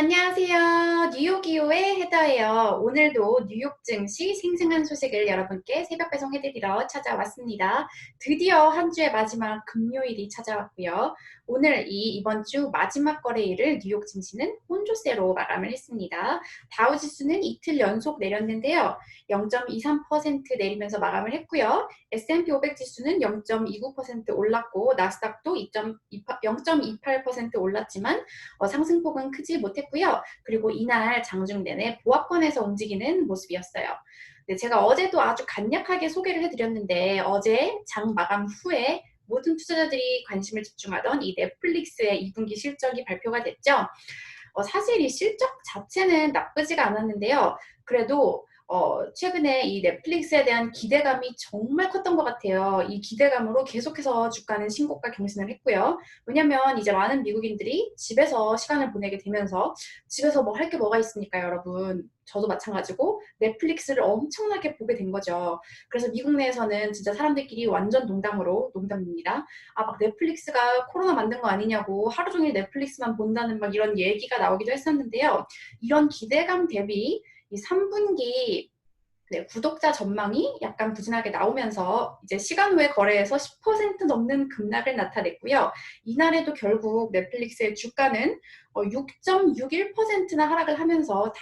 안녕하세요. 뉴욕이오의 헤더예요. 오늘도 뉴욕 증시 생생한 소식을 여러분께 새벽 배송해드리러 찾아왔습니다. 드디어 한 주의 마지막 금요일이 찾아왔고요. 오늘 이번 주 마지막 거래일을 뉴욕 증시는 혼조세로 마감을 했습니다. 다우지수는 이틀 연속 내렸는데요. 0.23% 내리면서 마감을 했고요. S&P 500 지수는 0.29% 올랐고 나스닥도 0.28% 올랐지만 상승폭은 크지 못했고요. 그리고 이날 장중 내내 보합권에서 움직이는 모습이었어요. 네, 제가 어제도 아주 간략하게 소개를 해드렸는데 어제 장 마감 후에 모든 투자자들이 관심을 집중하던 이 넷플릭스의 2분기 실적이 발표가 됐죠. 사실 이 실적 자체는 나쁘지가 않았는데요. 그래도 최근에 이 넷플릭스에 대한 기대감이 정말 컸던 것 같아요. 이 기대감으로 계속해서 주가는 신고가 경신을 했고요. 왜냐면 이제 많은 미국인들이 집에서 시간을 보내게 되면서 집에서 뭐 할 게 뭐가 있습니까, 여러분? 저도 마찬가지고 넷플릭스를 엄청나게 보게 된 거죠. 그래서 미국 내에서는 진짜 사람들끼리 완전 농담입니다. 막 넷플릭스가 코로나 만든 거 아니냐고 하루 종일 넷플릭스만 본다는 막 이런 얘기가 나오기도 했었는데요. 이런 기대감 대비 이 3분기 구독자 전망이 약간 부진하게 나오면서 이제 시간 외 거래에서 10% 넘는 급락을 나타냈고요. 이날에도 결국 넷플릭스의 주가는 6.61%나 하락을 하면서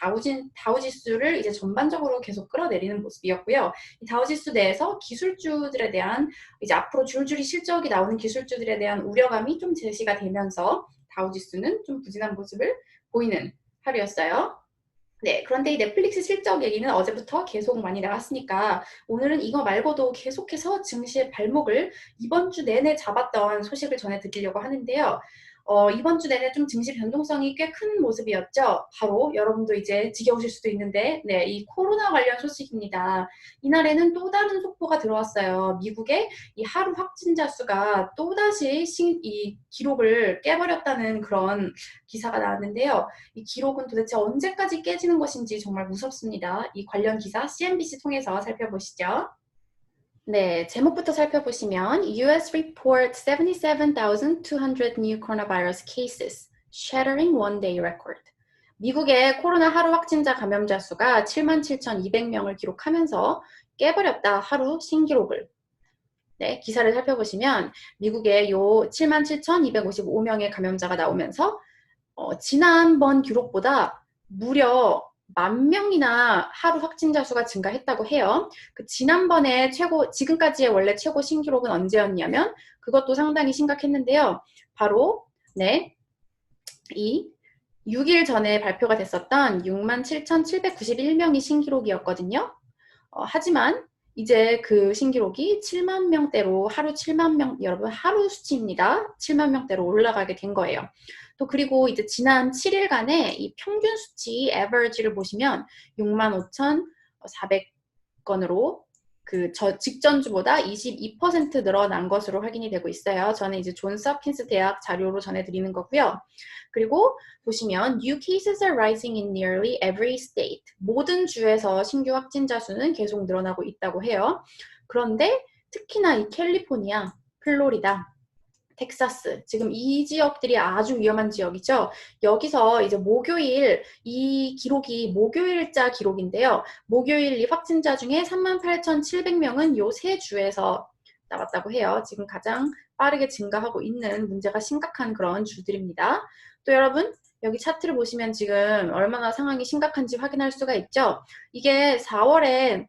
다우지수를 이제 전반적으로 계속 끌어내리는 모습이었고요. 이 다우지수 내에서 기술주들에 대한 이제 앞으로 줄줄이 실적이 나오는 기술주들에 대한 우려감이 좀 제시가 되면서 다우지수는 좀 부진한 모습을 보이는 하루였어요. 네, 그런데 이 넷플릭스 실적 얘기는 어제부터 계속 많이 나왔으니까 오늘은 이거 말고도 계속해서 증시의 발목을 이번 주 내내 잡았던 소식을 전해드리려고 하는데요. 이번 주 내내 좀 증시 변동성이 꽤 큰 모습이었죠. 바로 여러분도 이제 지겨우실 수도 있는데, 네, 이 코로나 관련 소식입니다. 이날에는 또 다른 속보가 들어왔어요. 미국의 이 하루 확진자 수가 또다시 이 기록을 깨버렸다는 그런 기사가 나왔는데요. 이 기록은 도대체 언제까지 깨지는 것인지 정말 무섭습니다. 이 관련 기사 CNBC 통해서 살펴보시죠. 네, 제목부터 살펴보시면 US report 77,200 new coronavirus cases, shattering one-day record. 미국의 코로나 하루 확진자 감염자 수가 77,200명을 기록하면서 깨버렸다 하루 신기록을. 네, 기사를 살펴보시면 미국의 요 77,255명의 감염자가 나오면서 지난번 기록보다 무려 10,000명이나 하루 확진자 수가 증가했다고 해요. 그 지난번에 지금까지의 원래 최고 신기록은 언제였냐면 그것도 상당히 심각했는데요. 바로 이 6일 전에 발표가 됐었던 67,791명이 신기록이었거든요. 하지만 이제 그 신기록이 7만 명대로 하루 7만 명, 여러분 하루 수치입니다. 7만 명대로 올라가게 된 거예요. 또 그리고 이제 지난 7일간의 이 평균 수치 average를 보시면 65,400건으로 직전 주보다 22% 늘어난 것으로 확인이 되고 있어요. 저는 이제 존스 홉킨스 대학 자료로 전해드리는 거고요. 그리고 보시면 new cases are rising in nearly every state. 모든 주에서 신규 확진자 수는 계속 늘어나고 있다고 해요. 그런데 특히나 이 캘리포니아, 플로리다, 텍사스, 지금 이 지역들이 아주 위험한 지역이죠. 여기서 이제 목요일, 이 기록이 목요일자 기록인데요. 목요일 이 확진자 중에 38,700명은 요 세 주에서 나왔다고 해요. 지금 가장 빠르게 증가하고 있는 문제가 심각한 그런 주들입니다. 또 여러분, 여기 차트를 보시면 지금 얼마나 상황이 심각한지 확인할 수가 있죠. 이게 4월에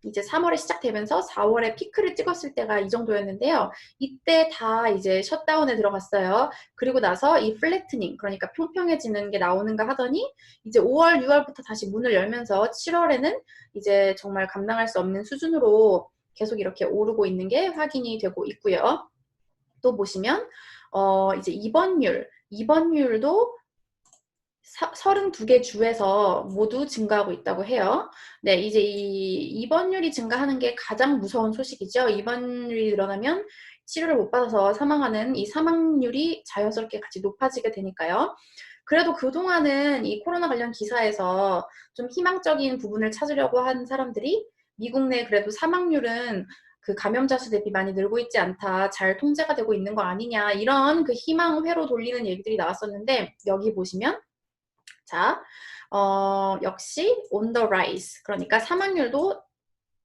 이제 3월에 시작되면서 4월에 피크를 찍었을 때가 이 정도였는데요. 이때 다 이제 셧다운에 들어갔어요. 그리고 나서 이 플래트닝, 그러니까 평평해지는 게 나오는가 하더니 이제 5월, 6월부터 다시 문을 열면서 7월에는 이제 정말 감당할 수 없는 수준으로 계속 이렇게 오르고 있는 게 확인이 되고 있고요. 또 보시면 이제 입원율도 32개 주에서 모두 증가하고 있다고 해요. 네, 이제 이 입원율이 증가하는 게 가장 무서운 소식이죠. 입원율이 늘어나면 치료를 못 받아서 사망하는 이 사망률이 자연스럽게 같이 높아지게 되니까요. 그래도 그동안은 이 코로나 관련 기사에서 좀 희망적인 부분을 찾으려고 한 사람들이 미국 내 그래도 사망률은 그 감염자 수 대비 많이 늘고 있지 않다, 잘 통제가 되고 있는 거 아니냐, 이런 그 희망 회로 돌리는 얘기들이 나왔었는데 여기 보시면 자, 역시 on the rise. 그러니까 사망률도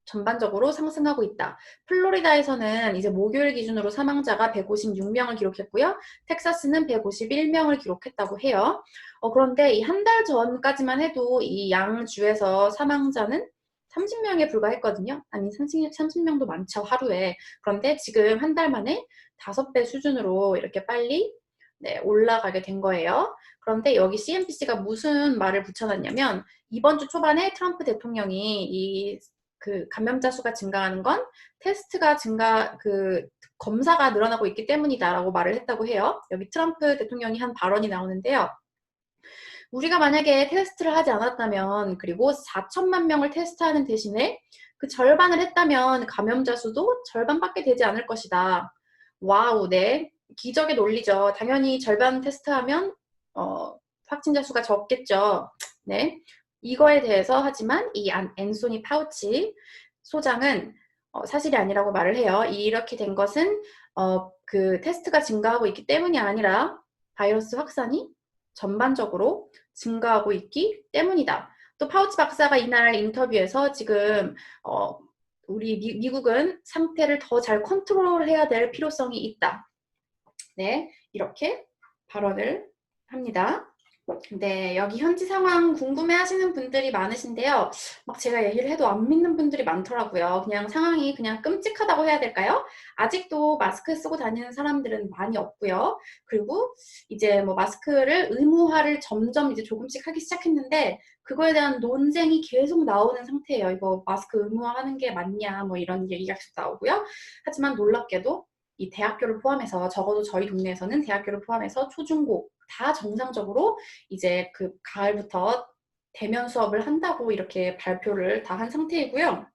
전반적으로 상승하고 있다. 플로리다에서는 이제 목요일 기준으로 사망자가 156명을 기록했고요. 텍사스는 151명을 기록했다고 해요. 그런데 이 한 달 전까지만 해도 이 양주에서 사망자는 30명에 불과했거든요. 아니 30명도 많죠, 하루에. 그런데 지금 한 달 만에 5배 수준으로 이렇게 빨리 올라가게 된 거예요. 그런데 여기 CNBC가 무슨 말을 붙여놨냐면 이번 주 초반에 트럼프 대통령이 그 감염자 수가 증가하는 건 테스트가 검사가 늘어나고 있기 때문이다라고 말을 했다고 해요. 여기 트럼프 대통령이 한 발언이 나오는데요. 우리가 만약에 테스트를 하지 않았다면 그리고 4천만 명을 테스트하는 대신에 그 절반을 했다면 감염자 수도 절반밖에 되지 않을 것이다. 와우, 네. 기적의 논리죠. 당연히 절반 테스트하면 확진자 수가 적겠죠. 네. 이거에 대해서 하지만 이 앤소니 파우치 소장은 사실이 아니라고 말을 해요. 이렇게 된 것은 그 테스트가 증가하고 있기 때문이 아니라 바이러스 확산이 전반적으로 증가하고 있기 때문이다. 또 파우치 박사가 이날 인터뷰에서 지금 우리 미국은 상태를 더 잘 컨트롤해야 될 필요성이 있다. 네, 이렇게 발언을 합니다. 네, 여기 현지 상황 궁금해 하시는 분들이 많으신데요. 막 제가 얘기를 해도 안 믿는 분들이 많더라고요. 그냥 상황이 그냥 끔찍하다고 해야 될까요? 아직도 마스크 쓰고 다니는 사람들은 많이 없고요. 그리고 이제 뭐 마스크를 의무화를 점점 이제 조금씩 하기 시작했는데 그거에 대한 논쟁이 계속 나오는 상태예요. 이거 마스크 의무화하는 게 맞냐 뭐 이런 얘기가 계속 나오고요. 하지만 놀랍게도 이 대학교를 포함해서 적어도 저희 동네에서는 대학교를 포함해서 초중고 다 정상적으로 이제 그 가을부터 대면 수업을 한다고 이렇게 발표를 다 한 상태이고요.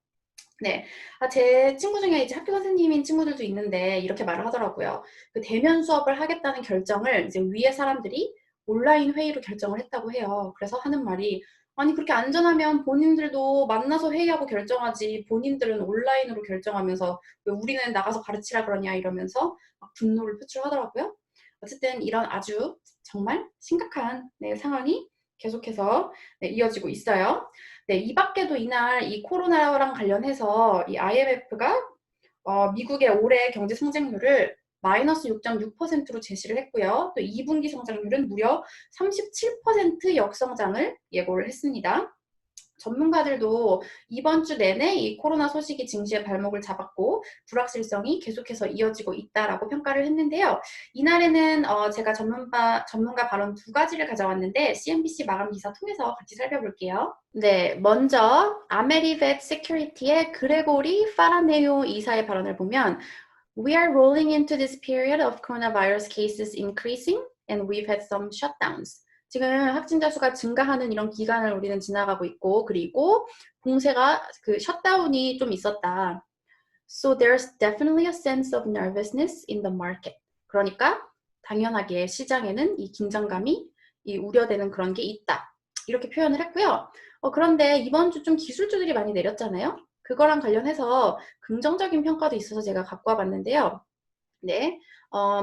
네, 제 친구 중에 이제 학교 선생님인 친구들도 있는데 이렇게 말을 하더라고요. 그 대면 수업을 하겠다는 결정을 이제 위에 사람들이 온라인 회의로 결정을 했다고 해요. 그래서 하는 말이 아니 그렇게 안전하면 본인들도 만나서 회의하고 결정하지 본인들은 온라인으로 결정하면서 왜 우리는 나가서 가르치라 그러냐 이러면서 막 분노를 표출하더라고요. 어쨌든 이런 아주 정말 심각한 상황이 계속해서 이어지고 있어요. 네, 이 밖에도 이날 이 코로나랑 관련해서 이 IMF가 미국의 올해 경제 성장률을 마이너스 6.6%로 제시를 했고요. 또 2분기 성장률은 무려 37% 역성장을 예고를 했습니다. 전문가들도 이번 주 내내 이 코로나 소식이 증시의 발목을 잡았고 불확실성이 계속해서 이어지고 있다라고 평가를 했는데요. 이날에는 제가 전문가 발언 2가지를 가져왔는데 CNBC 마감 기사 통해서 같이 살펴볼게요. 네, 먼저 아메리벳 세큐리티의 그레고리 파라네오 이사의 발언을 보면 We are rolling into this period of coronavirus cases increasing and we've had some shutdowns. 지금 확진자 수가 증가하는 이런 기간을 우리는 지나가고 있고 그리고 공세가 그 셧다운이 좀 있었다. So there's definitely a sense of nervousness in the market. 그러니까 당연하게 시장에는 이 긴장감이 이 우려되는 그런 게 있다. 이렇게 표현을 했고요. 그런데 이번 주 좀 기술주들이 많이 내렸잖아요. 그거랑 관련해서 긍정적인 평가도 있어서 제가 갖고 와봤는데요. 네,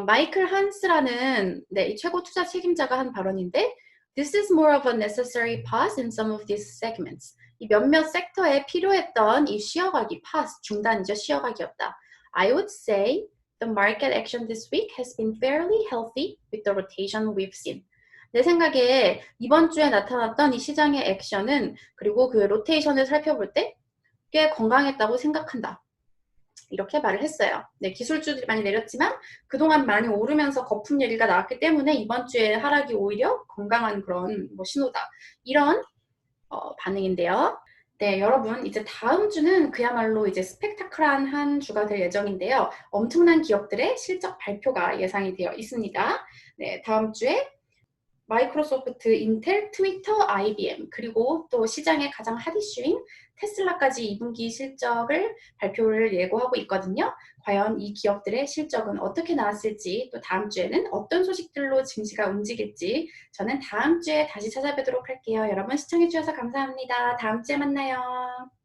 마이클 한스라는 이 최고 투자 책임자가 한 발언인데 This is more of a necessary pause in some of these segments. 이 몇몇 섹터에 필요했던 이 쉬어가기, pause, 중단이죠. 쉬어가기였다. I would say the market action this week has been fairly healthy with the rotation we've seen. 내 생각에 이번 주에 나타났던 이 시장의 액션은 그리고 그 로테이션을 살펴볼 때 꽤 건강했다고 생각한다. 이렇게 말을 했어요. 네, 기술주들이 많이 내렸지만 그동안 많이 오르면서 거품 얘기가 나왔기 때문에 이번 주에 하락이 오히려 건강한 그런 신호다. 이런 반응인데요. 네, 여러분 이제 다음 주는 그야말로 이제 스펙타클한 한 주가 될 예정인데요. 엄청난 기업들의 실적 발표가 예상이 되어 있습니다. 네, 다음 주에 마이크로소프트, 인텔, 트위터, IBM 그리고 또 시장의 가장 핫 이슈인 테슬라까지 2분기 실적을 발표를 예고하고 있거든요. 과연 이 기업들의 실적은 어떻게 나왔을지 또 다음 주에는 어떤 소식들로 증시가 움직일지 저는 다음 주에 다시 찾아뵙도록 할게요. 여러분 시청해주셔서 감사합니다. 다음 주에 만나요.